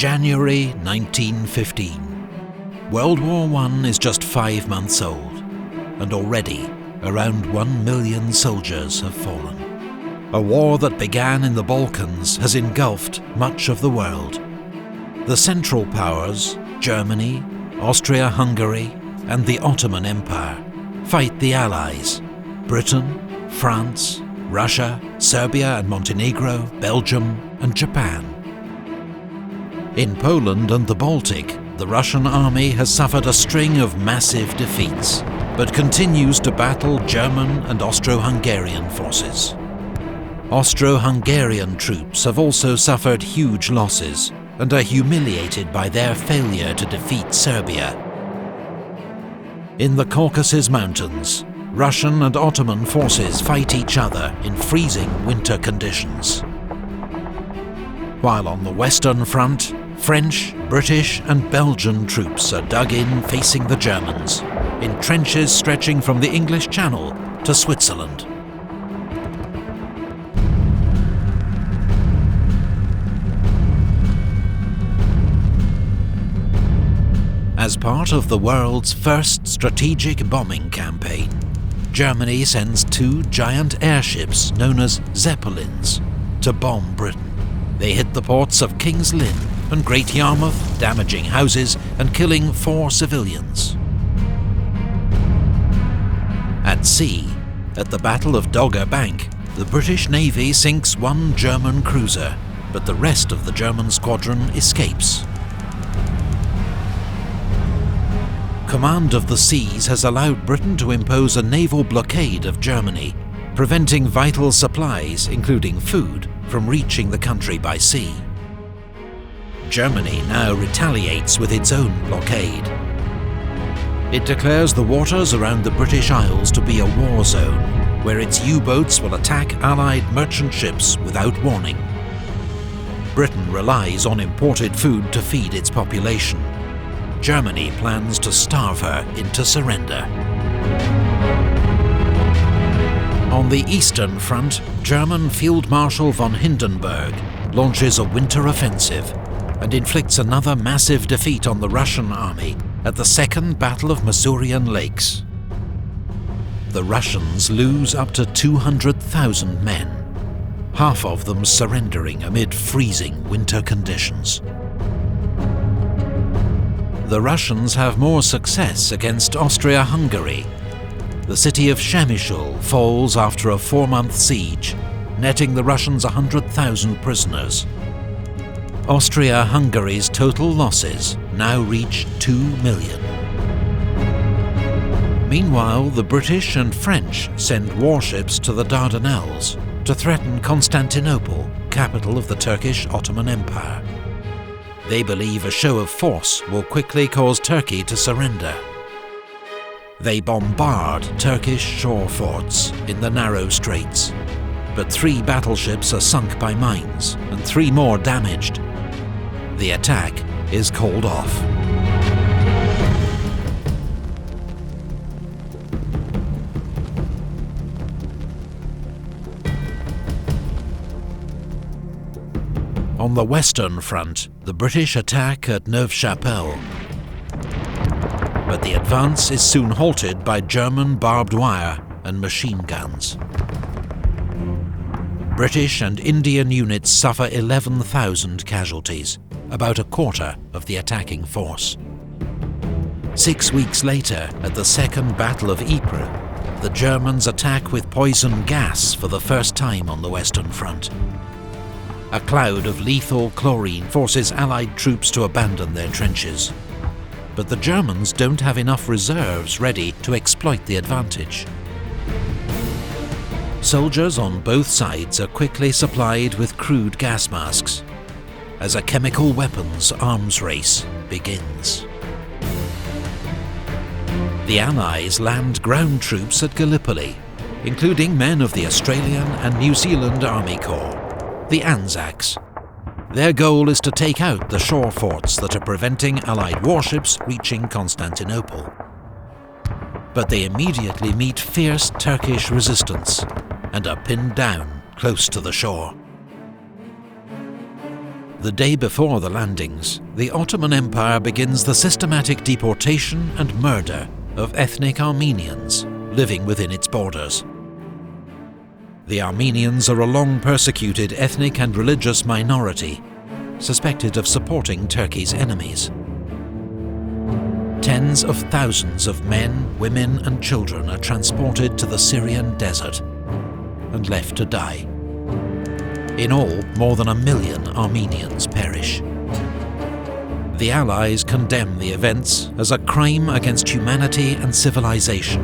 January 1915. World War I is just 5 months old, and already around 1 million soldiers have fallen. A war that began in the Balkans has engulfed much of the world. The Central Powers, Germany, Austro-Hungary, and the Ottoman Empire, fight the Allies, Britain, France, Russia, Serbia and Montenegro, Belgium, and Japan. In Poland and the Baltic, the Russian army has suffered a string of massive defeats, but continues to battle German and Austro-Hungarian forces. Austro-Hungarian troops have also suffered huge losses and are humiliated by their failure to defeat Serbia. In the Caucasus Mountains, Russian and Ottoman forces fight each other in freezing winter conditions. While on the Western Front, French, British and Belgian troops are dug in facing the Germans, in trenches stretching from the English Channel to Switzerland. As part of the world's first strategic bombing campaign, Germany sends 2 giant airships known as Zeppelins to bomb Britain. They hit the ports of King's Lynn and Great Yarmouth, damaging houses and killing 4 civilians. At sea, at the Battle of Dogger Bank, the British Navy sinks 1 German cruiser, but the rest of the German squadron escapes. Command of the seas has allowed Britain to impose a naval blockade of Germany, preventing vital supplies, including food, from reaching the country by sea. Germany now retaliates with its own blockade. It declares the waters around the British Isles to be a war zone, where its U-boats will attack Allied merchant ships without warning. Britain relies on imported food to feed its population. Germany plans to starve her into surrender. On the Eastern Front, German Field Marshal von Hindenburg launches a winter offensive and inflicts another massive defeat on the Russian army at the Second Battle of Masurian Lakes. The Russians lose up to 200,000 men, half of them surrendering amid freezing winter conditions. The Russians have more success against Austria-Hungary. The city of Przemyśl falls after a 4-month siege, netting the Russians 100,000 prisoners. Austria-Hungary's total losses now reach 2 million. Meanwhile, the British and French send warships to the Dardanelles to threaten Constantinople, capital of the Turkish Ottoman Empire. They believe a show of force will quickly cause Turkey to surrender. They bombard Turkish shore forts in the narrow straits, but 3 battleships are sunk by mines and 3 more damaged. The attack is called off. On the Western Front, the British attack at Neuve-Chapelle, but the advance is soon halted by German barbed wire and machine guns. British and Indian units suffer 11,000 casualties, about a quarter of the attacking force. 6 weeks later, at the Second Battle of Ypres, the Germans attack with poison gas for the first time on the Western Front. A cloud of lethal chlorine forces Allied troops to abandon their trenches. But the Germans don't have enough reserves ready to exploit the advantage. Soldiers on both sides are quickly supplied with crude gas masks, as a chemical weapons arms race begins. The Allies land ground troops at Gallipoli, including men of the Australian and New Zealand Army Corps, the ANZACs. Their goal is to take out the shore forts that are preventing Allied warships reaching Constantinople. But they immediately meet fierce Turkish resistance and are pinned down close to the shore. The day before the landings, the Ottoman Empire begins the systematic deportation and murder of ethnic Armenians living within its borders. The Armenians are a long-persecuted ethnic and religious minority, suspected of supporting Turkey's enemies. Tens of thousands of men, women and children are transported to the Syrian desert and left to die. In all, more than 1 million Armenians perish. The Allies condemn the events as a crime against humanity and civilization,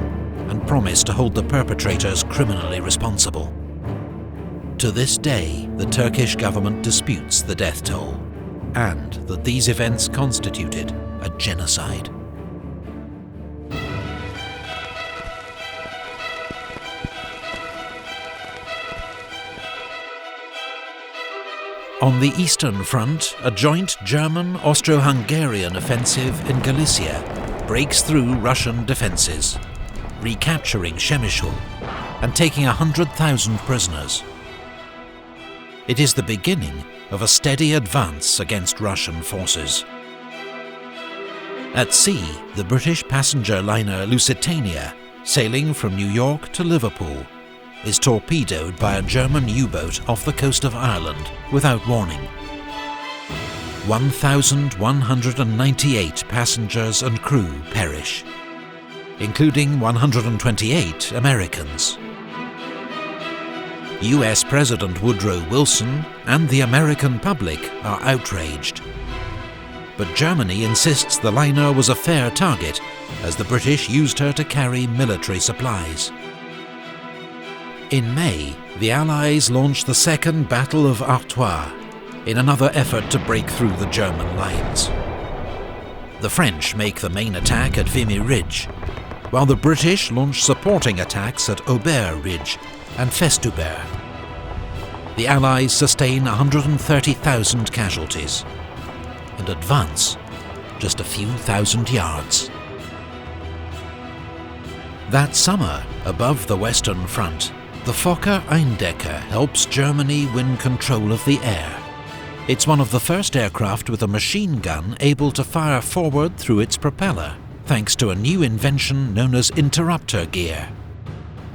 and promise to hold the perpetrators criminally responsible. To this day, the Turkish government disputes the death toll, and that these events constituted a genocide. On the Eastern Front, a joint German Austro-Hungarian offensive in Galicia breaks through Russian defences, recapturing Przemyśl and taking 100,000 prisoners. It is the beginning of a steady advance against Russian forces. At sea, the British passenger liner Lusitania, sailing from New York to Liverpool, is torpedoed by a German U-boat off the coast of Ireland without warning. 1,198 passengers and crew perish, including 128 Americans. US President Woodrow Wilson and the American public are outraged. But Germany insists the liner was a fair target, as the British used her to carry military supplies. In May, the Allies launched the Second Battle of Artois, in another effort to break through the German lines. The French make the main attack at Vimy Ridge, while the British launch supporting attacks at Aubert Ridge and Festubert. The Allies sustain 130,000 casualties, and advance just a few thousand yards. That summer, above the Western Front, the Fokker Eindecker helps Germany win control of the air. It's one of the first aircraft with a machine gun able to fire forward through its propeller, thanks to a new invention known as interrupter gear.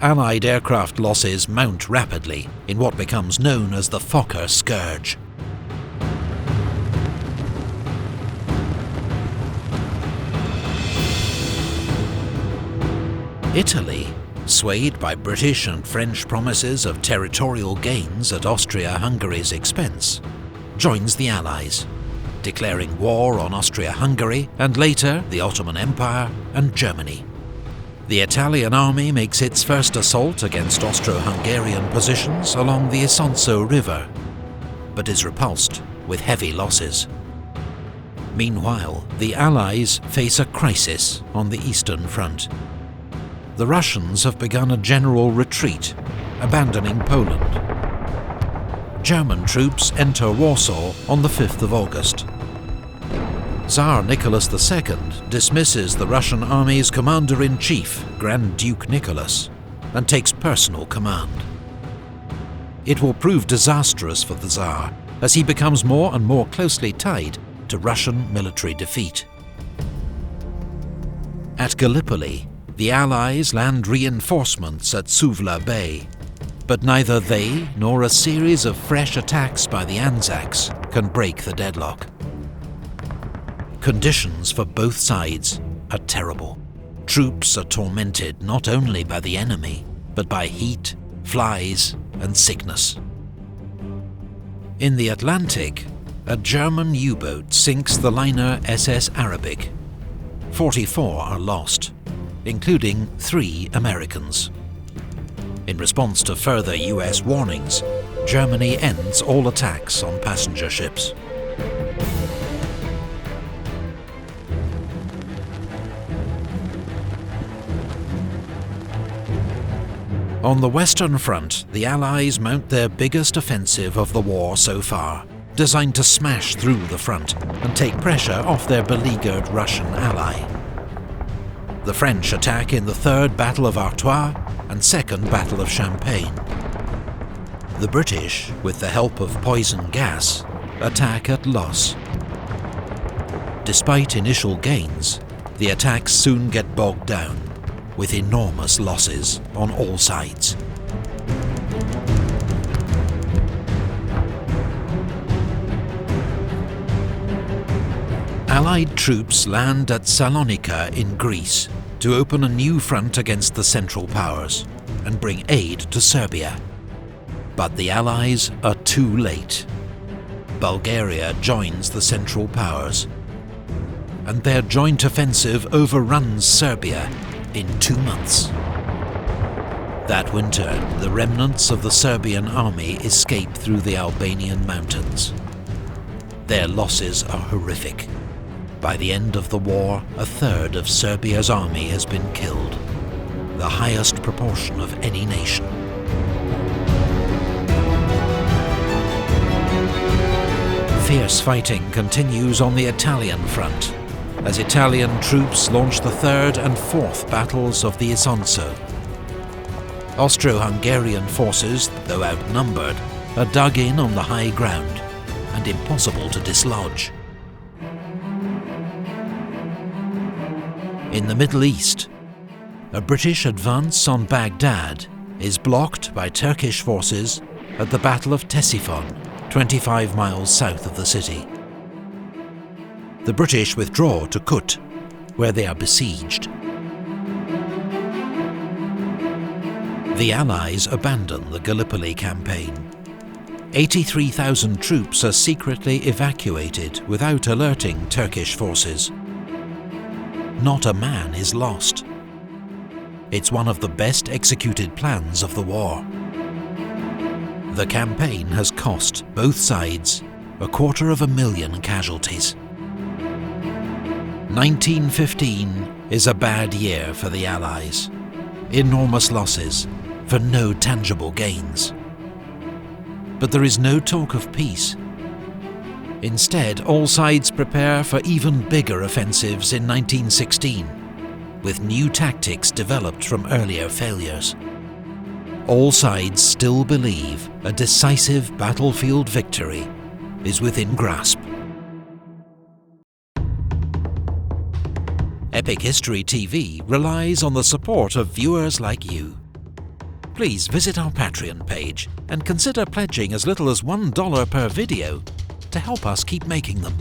Allied aircraft losses mount rapidly in what becomes known as the Fokker Scourge. Italy, swayed by British and French promises of territorial gains at Austria-Hungary's expense, joins the Allies, declaring war on Austria-Hungary and later the Ottoman Empire and Germany. The Italian army makes its first assault against Austro-Hungarian positions along the Isonzo River, but is repulsed with heavy losses. Meanwhile, the Allies face a crisis on the Eastern Front. The Russians have begun a general retreat, abandoning Poland. German troops enter Warsaw on the 5th of August. Tsar Nicholas II dismisses the Russian army's commander-in-chief, Grand Duke Nicholas, and takes personal command. It will prove disastrous for the Tsar, as he becomes more and more closely tied to Russian military defeat. At Gallipoli, the Allies land reinforcements at Suvla Bay, but neither they nor a series of fresh attacks by the ANZACs can break the deadlock. Conditions for both sides are terrible. Troops are tormented not only by the enemy, but by heat, flies, and sickness. In the Atlantic, a German U-boat sinks the liner SS Arabic. 44 are lost, including 3 Americans. In response to further US warnings, Germany ends all attacks on passenger ships. On the Western Front, the Allies mount their biggest offensive of the war so far, designed to smash through the front and take pressure off their beleaguered Russian ally. The French attack in the 3rd Battle of Artois and 2nd Battle of Champagne. The British, with the help of poison gas, attack at loss. Despite initial gains, the attacks soon get bogged down, with enormous losses on all sides. Allied troops land at Salonika in Greece to open a new front against the Central Powers and bring aid to Serbia. But the Allies are too late. Bulgaria joins the Central Powers, and their joint offensive overruns Serbia in 2 months. That winter, the remnants of the Serbian army escape through the Albanian mountains. Their losses are horrific. By the end of the war, a third of Serbia's army has been killed, the highest proportion of any nation. Fierce fighting continues on the Italian front, as Italian troops launch the third and fourth battles of the Isonzo. Austro-Hungarian forces, though outnumbered, are dug in on the high ground and impossible to dislodge. In the Middle East, a British advance on Baghdad is blocked by Turkish forces at the Battle of Ctesiphon, 25 miles south of the city. The British withdraw to Kut, where they are besieged. The Allies abandon the Gallipoli campaign. 83,000 troops are secretly evacuated without alerting Turkish forces. Not a man is lost. It's one of the best executed plans of the war. The campaign has cost both sides 250,000 casualties. 1915 is a bad year for the Allies. Enormous losses for no tangible gains. But there is no talk of peace. Instead, all sides prepare for even bigger offensives in 1916, with new tactics developed from earlier failures. All sides still believe a decisive battlefield victory is within grasp. Epic History TV relies on the support of viewers like you. Please visit our Patreon page and consider pledging as little as $1 per video to help us keep making them.